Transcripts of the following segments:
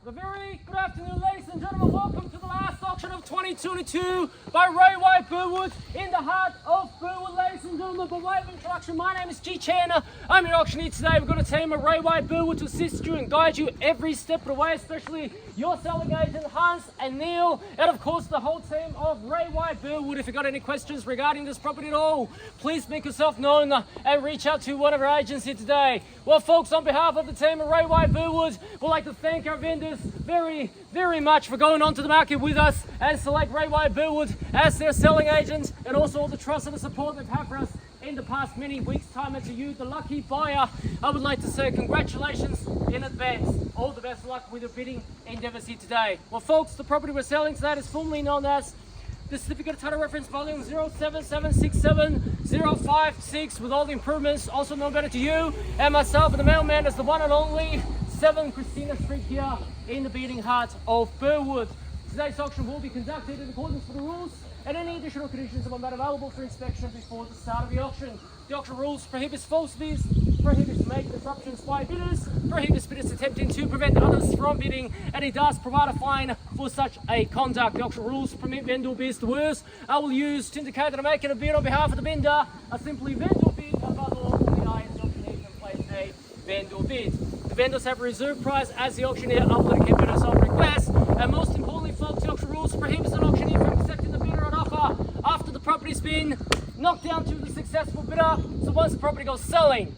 A very good afternoon, ladies and gentlemen. Welcome to the last auction of 2022 by Ray White Burwood in the heart of Burwood, ladies and gentlemen. By way of introduction, my name is G Chan. I'm your auctioneer today. We've got a team of Ray White Burwood to assist you and guide you every step of the way, especially your selling agent Hans and Neil, and of course the whole team of Ray White Burwood. If you've got any questions regarding this property at all, please make yourself known and reach out to one of our agents here today. Well, folks, on behalf of the team of Ray White Burwood, we'd like to thank our vendors very much for going onto the market with us and select Ray White Burwood as their selling agent, and also all the trust and the support they've had for us in the past many weeks' time. And to you, the lucky buyer, I would like to say congratulations in advance. All the best luck with your bidding endeavors here today. Well, folks, the property we're selling today is formerly known as the Certificate of Title Reference Volume 07767056, with all the improvements, also known better to you and myself and the mailman as the one and only 7 Christina Street here in the beating heart of Burwood. Today's auction will be conducted in accordance with the rules, and any additional conditions are not available for inspection before the start of the auction. The auction rules prohibits false bids, prohibits making disruptions by bidders, prohibits bidders attempting to prevent others from bidding, and it does provide a fine for such a conduct. The auction rules permit vendor bids. The words I will use to indicate that I'm making a bid on behalf of the vendor are simply vendor bid, above all, the eye of the auctioneer can place a vendor bid. The vendors have a reserve price as the auctioneer uploaded can bidders on request, and most importantly, folks, the auction rules prohibits an auctioneer from accepting the bidder on offer after the property's been knocked down to the successful bidder. So once the property goes selling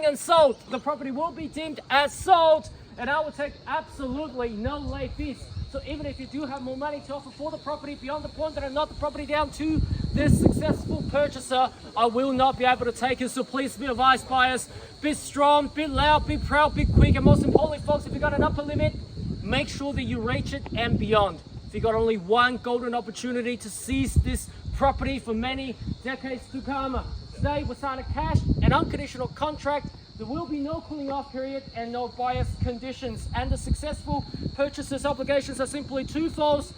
and sold, the property will be deemed as sold, and I will take absolutely no late fees. So even if you do have more money to offer for the property beyond the point that I knock the property down to this successful purchaser, I will not be able to take it. So please be advised, buyers, be strong, be loud, be proud, be quick, and most importantly, folks, if you've got an upper limit, make sure that you reach it and beyond. If you've got only one golden opportunity to seize this property for many decades to come. Today we sign a cash and unconditional contract. There will be no cooling off period and no bias conditions, and the successful purchaser's obligations are simply twofold.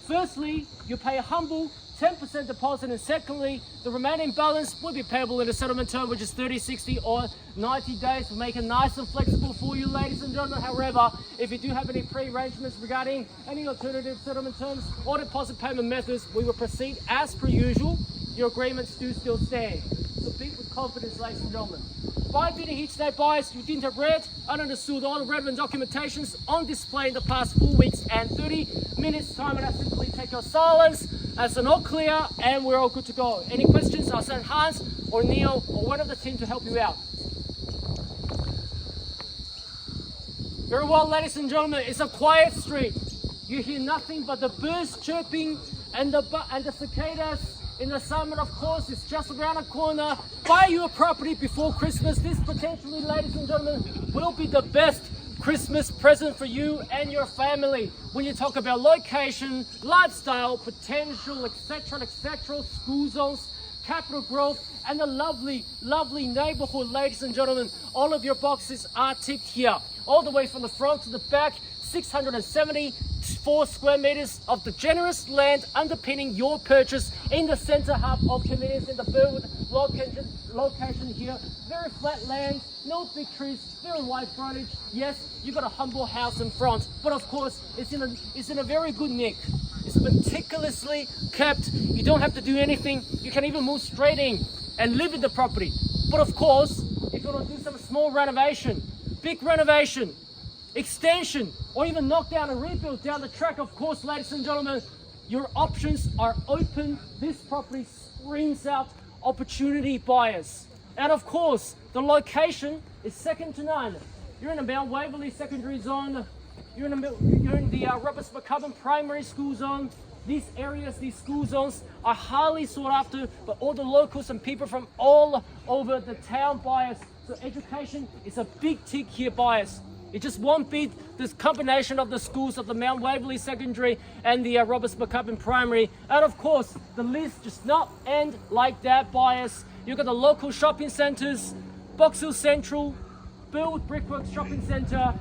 Firstly, you pay a humble 10% deposit, and secondly, the remaining balance will be payable in a settlement term, which is 30, 60 or 90 days. We'll make it nice and flexible for you, ladies and gentlemen. However, if you do have any pre-arrangements regarding any alternative settlement terms or deposit payment methods, we will proceed as per usual. Your agreements do still stand. So bid with confidence, ladies and gentlemen. By bidding here today, buyers, you didn't have read and understood all the relevant documentations on display in the past 4 weeks and 30 minutes time, and I simply take your silence as an all clear and we're all good to go. Any questions, I'll send Hans or Neil or one of the team to help you out. Very well, ladies and gentlemen, it's a quiet street. You hear nothing but the birds chirping and the cicadas in the summer. Of course, it's just around the corner. Buy your property before Christmas. This potentially, ladies and gentlemen, will be the best Christmas present for you and your family. When you talk about location, lifestyle, potential, etc., school zones, capital growth, and the lovely neighborhood, ladies and gentlemen, all of your boxes are ticked here. All the way from the front to the back, 674 square meters of the generous land underpinning your purchase in the center hub of convenience in the Burwood location here. Very flat land, no big trees, very wide frontage. Yes, you've got a humble house in front, but of course it's in a very good nick. It's meticulously kept. You don't have to do anything. You can even move straight in and live in the property. But of course, if you want to do some small renovation, big renovation, extension, or even knock down and rebuild down the track, of course, ladies and gentlemen, your options are open. This property screams out opportunity, buyers. And of course, the location is second to none. You're in the Mount Waverley secondary zone. You're in the Roberts McCubbin primary school zone. These areas, these school zones are highly sought after by all the locals and people from all over the town, buyers. So education is a big tick here, buyers. It just won't beat this combination of the schools of the Mount Waverley Secondary and the Roberts McCubbin Primary. And of course, the list just not end like that, buyers. You've got the local shopping centres, Box Hill Central, Burwood Brickworks Shopping Centre,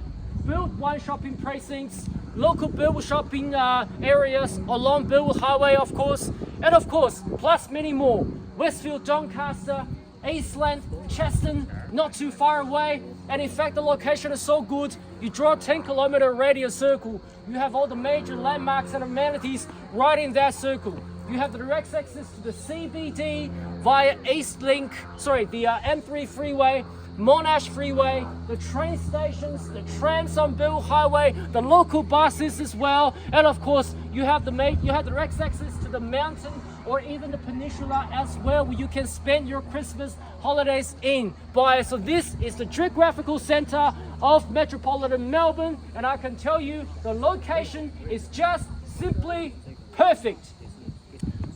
Burwood Wine Shopping Precincts, local Burwood shopping areas along Burwood Highway, of course, and of course, plus many more. Westfield, Doncaster, Eastland, Cheston, not too far away, And in fact, the location is so good, you draw a 10-kilometer radius circle. You have all the major landmarks and amenities right in that circle. You have the direct access to the CBD via the M3 freeway, Monash Freeway, the train stations, the trams on Bill Highway, the local buses as well, and of course you have direct access to the mountain or even the peninsula as well, where you can spend your Christmas holidays in. So this is the geographical center of metropolitan Melbourne, and I can tell you the location is just simply perfect.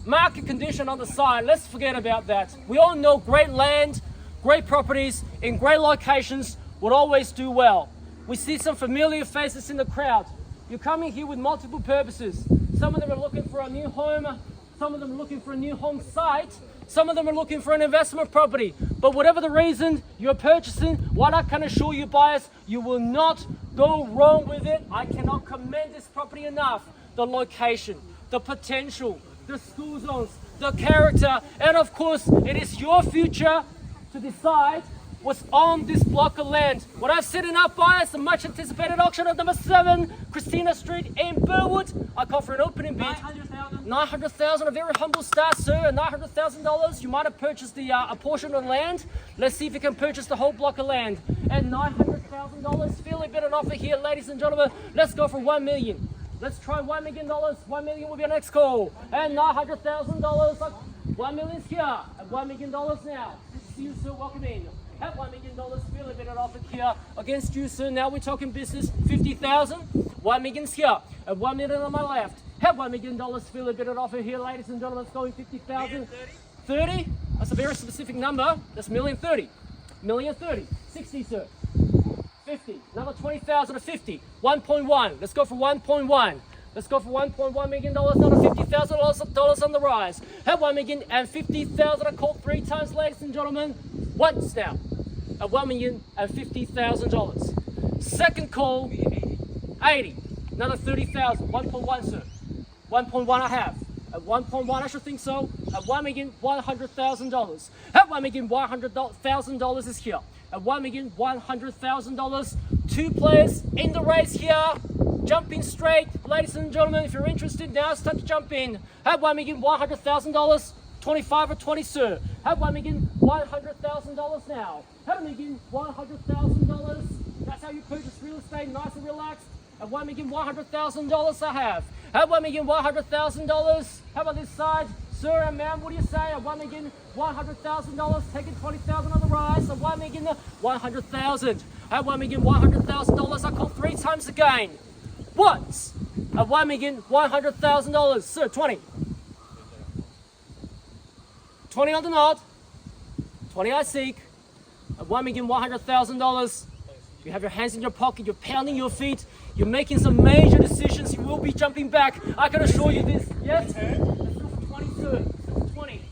Market condition on the side, let's forget about that. We all know great land, great properties in great locations would always do well. We see some familiar faces in the crowd. You're coming here with multiple purposes. Some of them are looking for a new home, some of them are looking for a new home site, some of them are looking for an investment property. But whatever the reason you're purchasing, what I can assure you buyers, you will not go wrong with it. I cannot commend this property enough. The location, the potential, the school zones, the character, and of course, it is your future to decide what's on this block of land. What I've set up buyers, the much anticipated auction of number 7, Christina Street in Burwood. I call for an opening bid. 900,000, a very humble start, sir. $900,000. You might have purchased a portion of land. Let's see if you can purchase the whole block of land. And $900,000, fairly bid an offer here, ladies and gentlemen. Let's go for $1 million. Let's try $1 million. $1 million will be our next call. And $900,000. $1 million's here. At $1 million now. See you, sir. Welcome in. At $1 million, fairly bid an offer here against you, sir. Now we're talking business. 50,000. $1 million's here. At $1 million on my left. At $1 million, fairly bid an offer here, ladies and gentlemen. Let's go in 50,000. 30. That's a very specific number. That's $1,030,000. $1,030,000. 60, sir. 50. Another 20,000 to 50. 1.1. Let's go for 1.1. Let's go for $1.1 million. Another $50,000 on the rise. At $1,050,000. I called 3 times, ladies and gentlemen. Once now. At $1,050,000. Second call. 80. Another 30,000. 1.1, sir. 1.1 I have. At 1.1, I should think so. At $1,100,000. At $1,100,000 is here. At $1,100,000. 2 players in the race here. Jumping straight. Ladies and gentlemen, if you're interested, now it's time to jump in. At $1,100,000. 25 or 20, sir. At $1,100,000 now. At $1,100,000. That's how you purchase real estate, nice and relaxed. At $1,100,000 I have. At $1,100,000. How about this side? Sir and ma'am, what do you say? At $1,100,000, taking 20,000 on the rise. At $1,100,000. At $1,100,000, I call 3 times again. Once. At $1,100,000. Sir, 20. 20 on the nod. 20 I seek. At $1,100,000. You have your hands in your pocket, you're pounding your feet, you're making some major decisions, you will be jumping back. I can assure you this. Yes? Let's go for 20, sir. 20.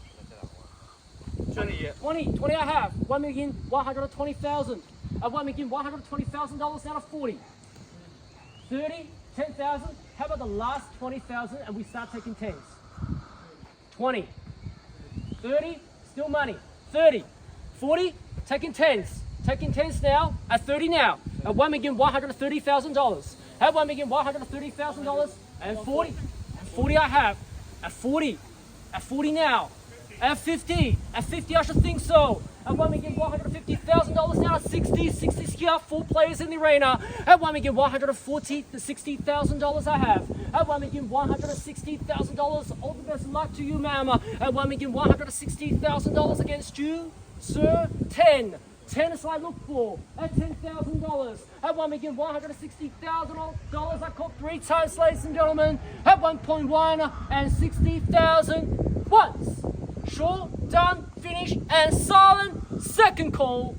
20 I have. $1,120,000. At $1,120,000 now to 40. 30, 10,000. How about the last 20,000 and we start taking 10s? 20. 30, still money. 30. 40, taking 10s. Taking 10s now, at 30 now, at $1,130,000. At $1,130,000 and 40. At 40 I have. At 40. At 40 now. At 50. At 50 I should think so. At $1,150,000 now, at 60. 60's here, 4 players in the arena. At $1,160,000 I have. At $1,160,000, all the best luck to you, ma'am. At $1,160,000 against you, sir, 10. 10 is what I look for. At $10,000. At $1,160,000, I called 3 times, ladies and gentlemen. At 1.1 and 60,000. Once. Sure, done, finished, and silent. Second call.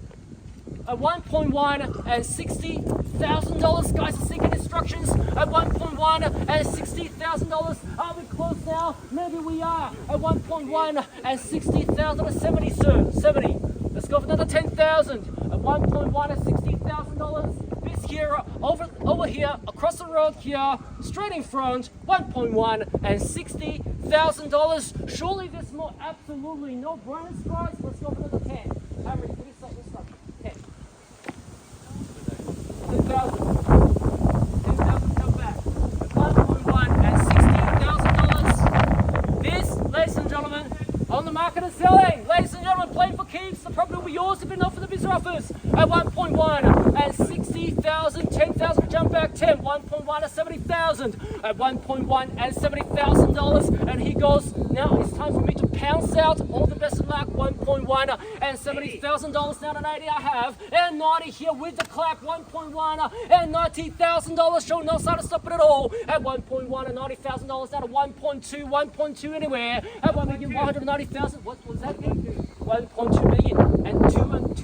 At 1.1 and $60,000. Guys are seeking instructions. At 1.1 and $60,000. Are we close now? Maybe we are. At 1.1 and $60,000 at 70, sir. 70. Let's go for another 10,000. At 1.1 and $60,000. This here, over here, across the road here, straight in front. 1.1 and $60,000. Surely there's more absolutely no bonus price. Let's go for another 10. Average, 10. and 60,000, 10,000 jump back 10, 1.1 and 70,000, at 1.1 and $70,000, and he goes, now it's time for me to pounce out, all the best of luck, 1.1 and $70,000, now an 80 I have, and 90 here with the clap, 1.1 and $90,000, show no sign of stopping at all, at 1.1 and $90,000, now to 1.2 anywhere, at 1 million, 190,000, what was that again? 1.2 million, and 2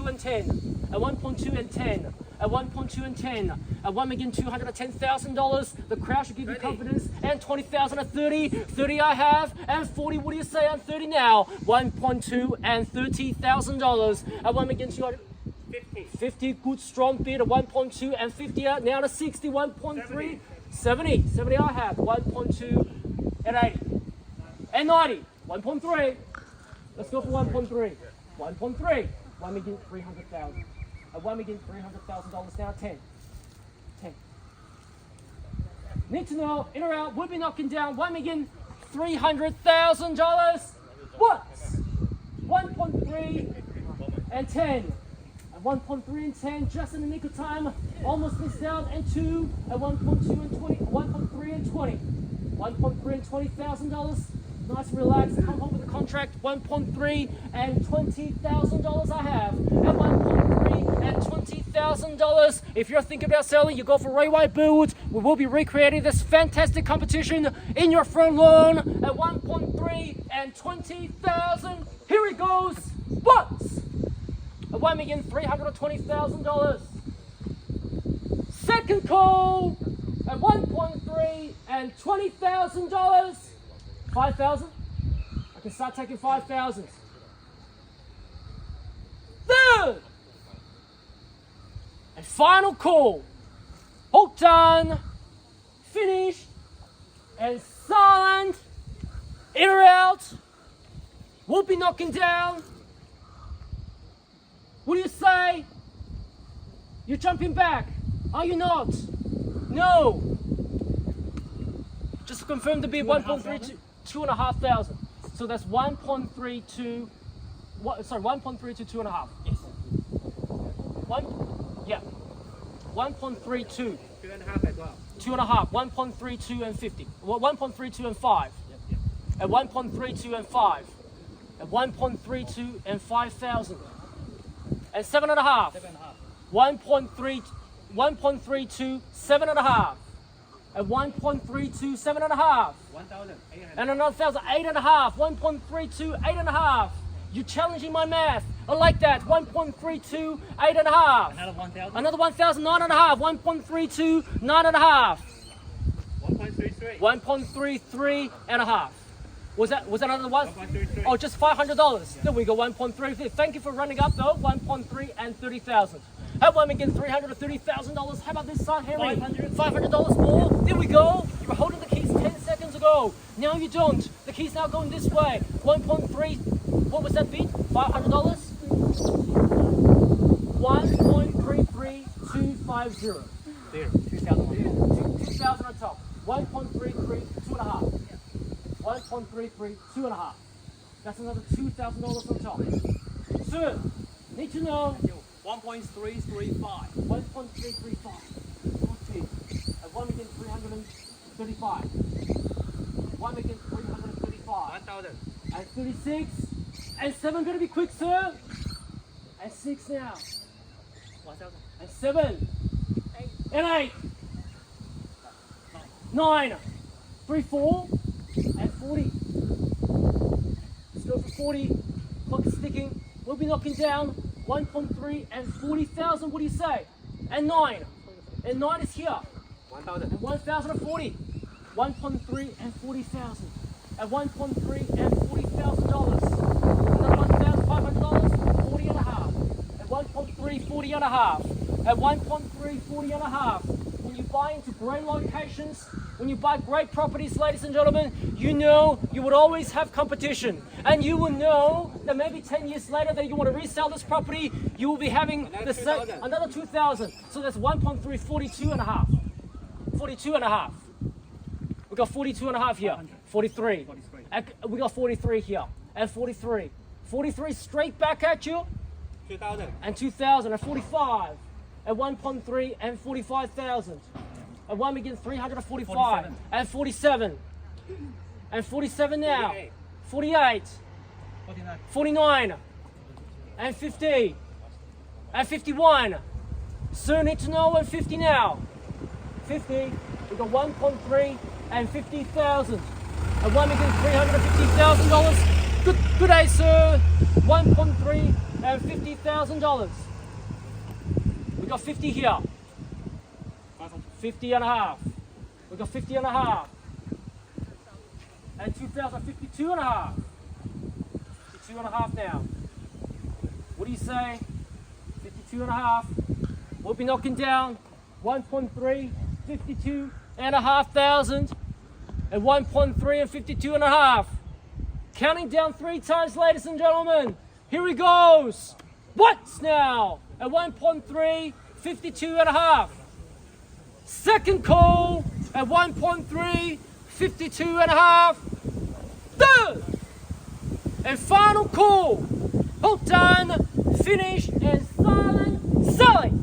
and 10, at 1.2 and 10, at 1.2 and 10, at $1,210,000, the crowd should give you confidence, and 20,000 at 30, 30 I have, and 40, what do you say on 30 now? 1.2 and $30,000, at 1,200,000. 50, good strong bid at 1.2 and 50 out, now to 60, 1.3, 70 I have, 1.2 and 80, and 90, 1.3, let's go for 1.3, 1,300,000, at $1,300,000, now 10. Need to know, in or out, we'll be knocking down $1,300,000. What? 1.3 and 10. At 1.3 and 10, just in the nick of time, almost missed out, and 2 at 1.2 and 20, 1.3 and 20. 1.3 and $20,000. Nice and relaxed, come home with a contract, 1.3 and $20,000 I have, at 1.3 and $20,000. If you're thinking about selling, you go for Ray White Burwood. We will be recreating this fantastic competition in your front lawn at 1.3 and $20,000. Here it goes, butts, at $1,320,000. Second call at 1.3 and $20,000. 5,000? I can start taking 5,000. Third and final call. All done, finished, and silent. In or out. We'll be knocking down. What do you say? You're jumping back. Are you not? No. Just to confirm the bid, 1.32. 2,500. So that's 1.32. Sorry, 1.3 to 2.5. Yes. 1.32. 2.5 as well. 2.5. 1.32 and 50. Well, 1.32 and 5. Yep. At 1.32 and 5. At 1.32 and 5,000. And 7.5. 1.32, 7.5. At 1.32, 7.5. 1,800. And another 1,000, 8.5. 1.32, 8.5. You're challenging my math. I like that. 1.32, 8.5. Another 1,000. Another 1,000, 9.5. 1.32, 9.5. 1.33. 1.33 and a half. Was that another one? 1.33. Oh, just $500. There we go, 1.33. Thank you for running up though. 1.3 and 30,000. At $1,330,000. How about this side, Henry? $500 more. There we go. You were holding the keys 10 seconds ago. Now you don't. The key's now going this way. 1.3. What was that bid? $500. 1.33250. There. 2,000. 2,000 on top. 1.33, 2.5. 1.33, 2.5. That's another $2,000 on top. Sir, need to know. 1.335. 1.335. 14. At 1,335. 1,335. 1,000. And 36. And 7. Better be quick, sir. And 6 now. 1,000. And 7. 8. And 8. 9. 3, 4. And 40. Let's go for 40. Clock is ticking. We'll be knocking down 1.3 and 40,000. What do you say? And 9. And 9 is here. 1,000. And 1,040. 1.3 and 40,000. At 1.3 and $40,000. Another $1,500. 40 and a half. At 1.3, 40 and a half. At 1.3, 40 and a half. When you buy into great locations, when you buy great properties, ladies and gentlemen, you know you would always have competition. And you will know that maybe 10 years later that you want to resell this property, you will be having another 2,000. So that's 1.3, 42 and a half. 42 and a half. We got 42 and a half here. 43. We got 43 here. And 43. 43 straight back at you. 2,000. And 2,000. And 45. at 1.3 and 45,000. At 1 begins 345 47. and 47. And 47 now. 48. 48. 49. 49 and 50 and 51. Soon need to know and 50 now. 50, we got 1.3 and 50,000. And 1 begins $350,000. Good day, sir. 1.3 and $50,000. We got 50 here. 50 and a half. We got 50 and a half. And 2,052 and a half. 52 and a half now. What do you say? 52 and a half. We'll be knocking down 1.3, 52 and a half thousand. And 1.3 and 52 and a half. Counting down 3 times, ladies and gentlemen. Here he goes. What's now? At 1.3, 52 and a half. Second call at 1.3, 52 and a half. Third and final call. All done, finished, and silent selling.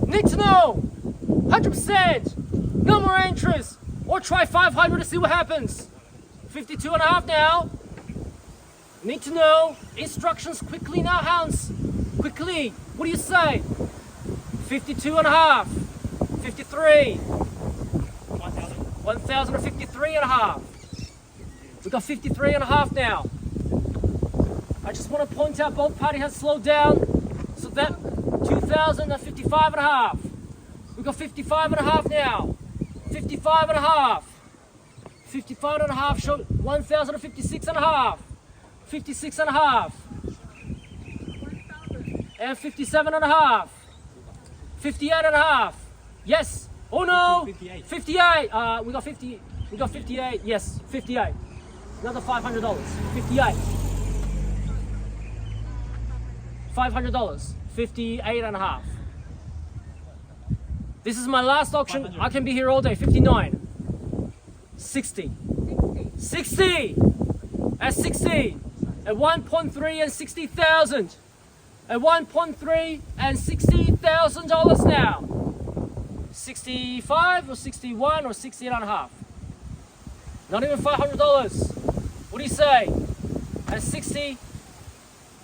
Need to know 100%. No more interest. Or try 500 to see what happens. 52 and a half now. Need to know instructions quickly now, Hans. Quickly. What do you say? 52 and a half. 53. 1,053 and a half. We've got 53 and a half now. I just want to point out both parties have slowed down. So that 2,055 and a half. We've got 55 and a half now. 55 and a half. 55 and a half show 1,056 and a half. 56 and a half. And 57 and a half. 58 and a half. Yes. Oh no. 58. 58. We got 50. We got 58. Yes. 58. Another $500. 58. $500. 58 and a half. This is my last auction. 500. I can be here all day. 59. 60. 60. At 60. At 1.3 and 60,000. At 1.3 and $60,000 now. 65 or 61 or 60 and a half. Not even $500. What do you say? At 60,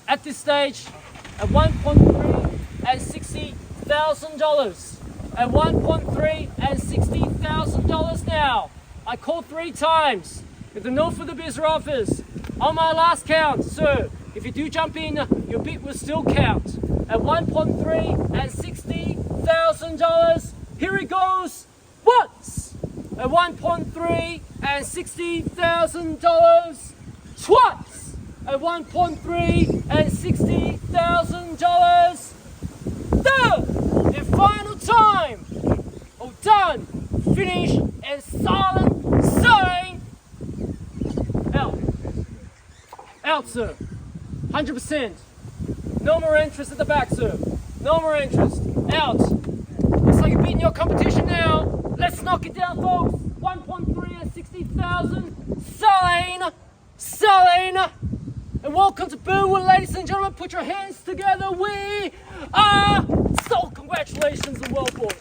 at this stage, at 1.3 and $60,000. At 1.3 and $60,000 now. I called 3 times. With the no for the biz offers. On my last count, sir, if you do jump in, your bid will still count. At 1.3 and $60,000. Here it goes. Once. At 1.3 and $60,000. Twice. At 1.3 and $60,000. Third and final time. All done, finished, and silent selling. Out. Out, sir. 100%. No more interest at the back, sir. No more interest. Out. Looks like you're beating your competition now. Let's knock it down, folks. 1.3 and 60,000. Selling. Selling. And welcome to Burwood, ladies and gentlemen. Put your hands together. We are sold. Congratulations and well bought.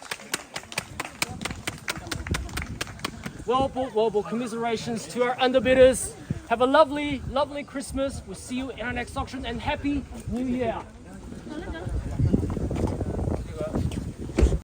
Well bought, well bought. Commiserations to our underbidders. Have a lovely, lovely Christmas. We'll see you in our next auction and Happy New Year.